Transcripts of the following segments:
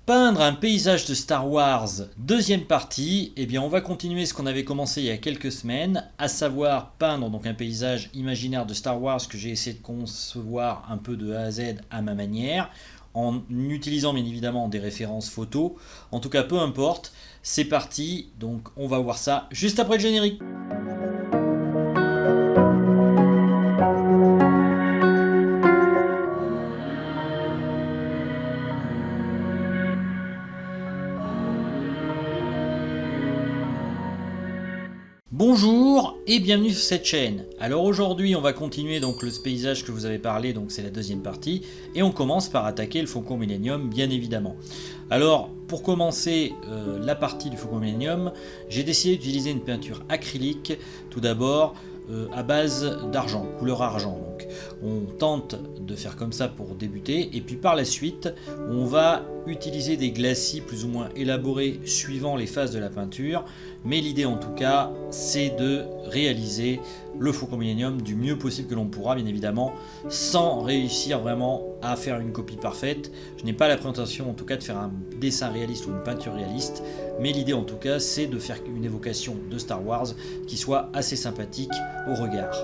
Peindre un paysage de Star Wars, deuxième partie. Eh bien, on va continuer ce qu'on avait commencé il y a quelques semaines, à savoir peindre donc un paysage imaginaire de Star Wars que j'ai essayé de concevoir un peu de A à Z à ma manière, en utilisant bien évidemment des références photos. En tout cas, peu importe, c'est parti. Donc, on va voir ça juste après le générique. Bonjour et bienvenue sur cette chaîne. Alors aujourd'hui on va continuer donc le paysage que vous avez parlé, donc c'est la deuxième partie, et on commence par attaquer le Faucon Millenium bien évidemment. Alors pour commencer la partie du Faucon Millenium, j'ai décidé d'utiliser une peinture acrylique tout d'abord à base d'argent, couleur argent. Donc on tente de faire comme ça pour débuter, et puis par la suite on va utiliser des glacis plus ou moins élaborés suivant les phases de la peinture, mais l'idée en tout cas c'est de réaliser le Faucon Millenium du mieux possible que l'on pourra, bien évidemment, sans réussir vraiment à faire une copie parfaite. Je n'ai pas la prétention en tout cas de faire un dessin réaliste ou une peinture réaliste, mais l'idée en tout cas c'est de faire une évocation de Star Wars qui soit assez sympathique au regard.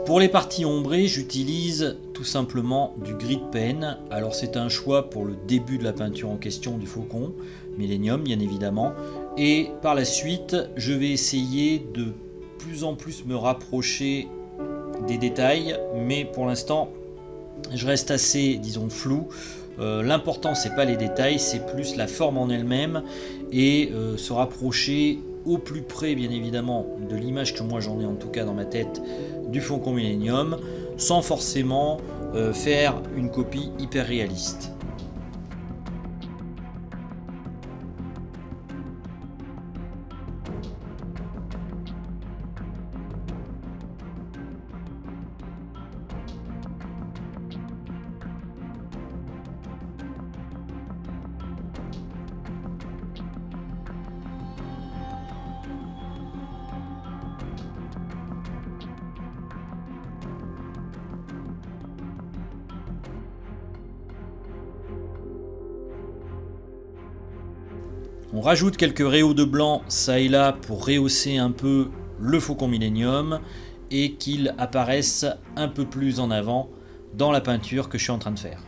Pour les parties ombrées, j'utilise tout simplement du gris de pen. Alors c'est un choix pour le début de la peinture en question du Faucon Millenium, bien évidemment. Et par la suite, je vais essayer de plus en plus me rapprocher des détails, mais pour l'instant, je reste assez, disons, flou. L'important, c'est pas les détails, c'est plus la forme en elle-même et se rapprocher au plus près, bien évidemment, de l'image que moi j'en ai en tout cas dans ma tête du Faucon Millenium, sans forcément faire une copie hyper réaliste. On rajoute quelques rayons de blanc ça et là pour rehausser un peu le Faucon Millenium et qu'il apparaisse un peu plus en avant dans la peinture que je suis en train de faire.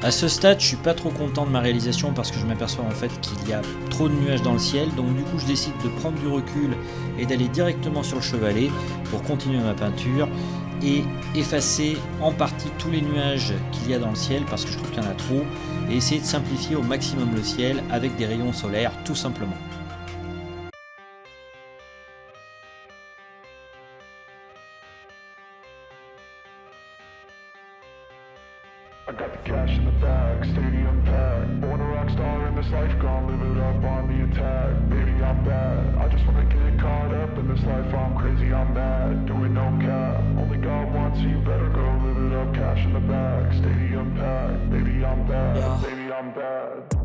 À ce stade, je suis pas trop content de ma réalisation parce que je m'aperçois en fait qu'il y a trop de nuages dans le ciel, donc du coup je décide de prendre du recul et d'aller directement sur le chevalet pour continuer ma peinture et effacer en partie tous les nuages qu'il y a dans le ciel parce que je trouve qu'il y en a trop, et essayer de simplifier au maximum le ciel avec des rayons solaires tout simplement. I got the cash in the bag, stadium this life, gonna live it up on the attack. Baby, I'm bad. I just wanna get caught up in this life. I'm crazy, I'm mad. Doing no cap. Only God wants you, better go live it up. Cash in the bag, stadium packed. Baby, I'm bad. Yeah. Baby, I'm bad.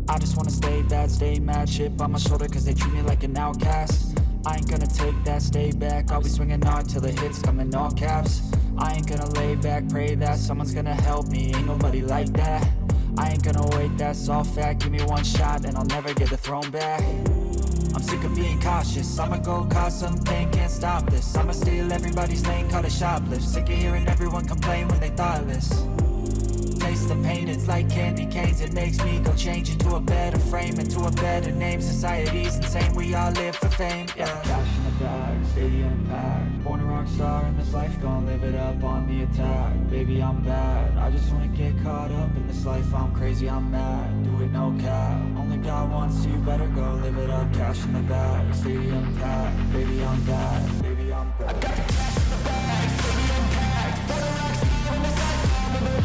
I just wanna stay bad, stay mad. Chip on my shoulder cause they treat me like an outcast. I ain't gonna take that, stay back. I'll be swinging hard till the hits come in all caps. I ain't gonna lay back, pray that someone's gonna help me. Ain't nobody like that. I ain't gonna wait, that's all fact. Give me one shot and I'll never get the throne back. I'm sick of being cautious. I'ma go cause some pain, can't stop this. I'ma steal everybody's lane, call it shoplift. Sick of hearing everyone complain when they thoughtless. Taste the pain, it's like candy canes. It makes me go change into a better frame, into a better name. Society's insane, we all live for fame. Yeah. Cash in the bag, stadium packed. Born a rock star in this life, gonna live it up on the attack. Baby, I'm bad. I just wanna get caught up in this life. I'm crazy, I'm mad. Do it no cap. Only God wants you, better go live it up. Cash in the bag, stadium packed. Baby, I'm bad. Baby, I'm bad. I got the cash in the bag, stadium packed. Born a rock star in this life, gonna live it up.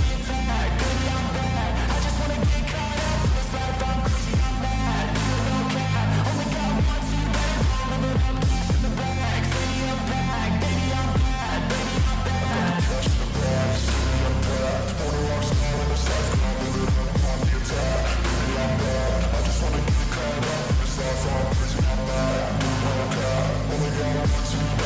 Baby, I'm bad. I just wanna get caught up in this life. I'm crazy, I'm mad. Do it no cap. Only God wants you, better go live it up. Cash in the bag, stadium packed. Baby, I'm bad. Baby, I'm bad.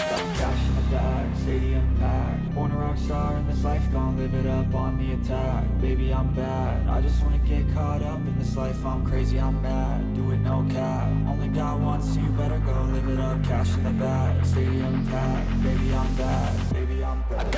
I got cash in the bag, stadium packed. Born a rock star in this life, gonna live it up on the attack. Baby, I'm bad. I just wanna get caught up in this life. I'm crazy, I'm mad. Do it no cap. Only God wants you, better go live it up. Cash in the bag, stadium packed. Baby, I'm bad. Baby, I'm bad.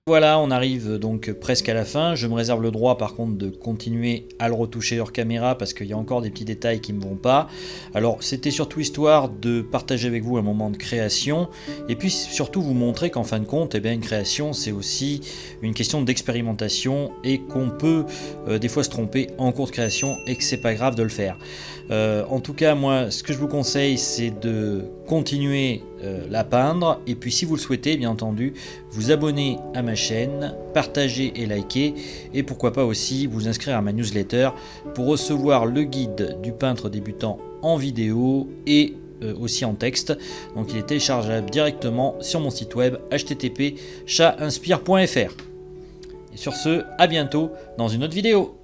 Voilà, on arrive donc presque à la fin. Je me réserve le droit par contre de continuer à le retoucher hors caméra parce qu'il y a encore des petits détails qui ne me vont pas. Alors c'était surtout histoire de partager avec vous un moment de création et puis surtout vous montrer qu'en fin de compte, une création c'est aussi une question d'expérimentation et qu'on peut des fois se tromper en cours de création et que c'est pas grave de le faire. En tout cas, moi, ce que je vous conseille, c'est de continuer la peindre et puis si vous le souhaitez, bien entendu, vous abonner à ma chaîne, partager et liker et pourquoi pas aussi vous inscrire à ma newsletter pour recevoir le guide du peintre débutant en vidéo et aussi en texte. Donc il est téléchargeable directement sur mon site web http://chatinspire.fr. Et sur ce, à bientôt dans une autre vidéo.